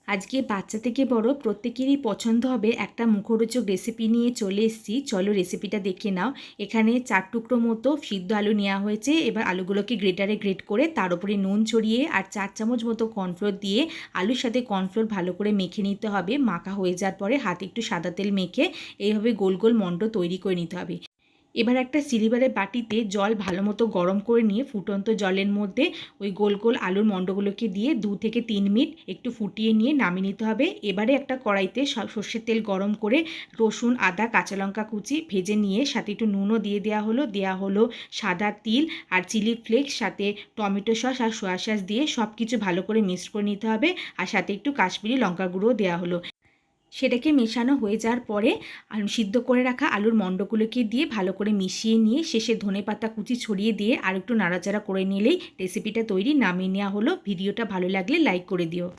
আজকে বাচ্চা থেকে বড় প্রত্যেকেরই পছন্দ হবে একটা মুখরোচক রেসিপি নিয়ে চলে এসেছি। চলো রেসিপিটা দেখে নাও। এখানে 4 টুকরো মতো সিদ্ধ আলু নেওয়া হয়েছে। এবার আলুগুলোকে গ্রেটারে গ্রেট করে তার উপরে নুন ছড়িয়ে আর 4 চামচ মতো কর্নফ্লোর দিয়ে আলুর সাথে কর্নফ্লোর ভালো করে মেখে নিতে হবে। মাখা হয়ে যাওয়ার পরে হাতে একটু সাদা তেল মেখে এইভাবে গোল গোল মণ্ড তৈরি করে নিতে হবে। এবার একটা সিলিভারের বাটিতে জল ভালো মতো গরম করে নিয়ে ফুটন্ত জলের মধ্যে ওই গোল গোল আলুর মণ্ডগুলোকে দিয়ে 2 থেকে 3 মিনিট একটু ফুটিয়ে নিয়ে নামিয়ে নিতে হবে। এবারে একটা কড়াইতে সর্ষের তেল গরম করে রসুন, আদা, কাঁচা লঙ্কা কুচি ভেজে নিয়ে সাথে একটু নুনও দিয়ে দেওয়া হলো সাদা তিল আর চিলি ফ্লেক্স, সাথে টমেটো সস আর সয়া সস দিয়ে সব কিছু ভালো করে মিক্স করে নিতে হবে। আর সাথে একটু কাশ্মীরি লঙ্কা গুঁড়োও দেওয়া হলো। সেটাকে মেশানো হয়ে যাওয়ার পরে সিদ্ধ করে রাখা আলুর মণ্ডগুলোকে দিয়ে ভালো করে মিশিয়ে নিয়ে শেষে ধনেপাতা কুচি ছড়িয়ে দিয়ে আর একটু নাড়াচাড়া করে নিলেই রেসিপিটা তৈরি। নামিয়ে নেওয়া হলো। ভিডিওটা ভালো লাগলে লাইক করে দিও।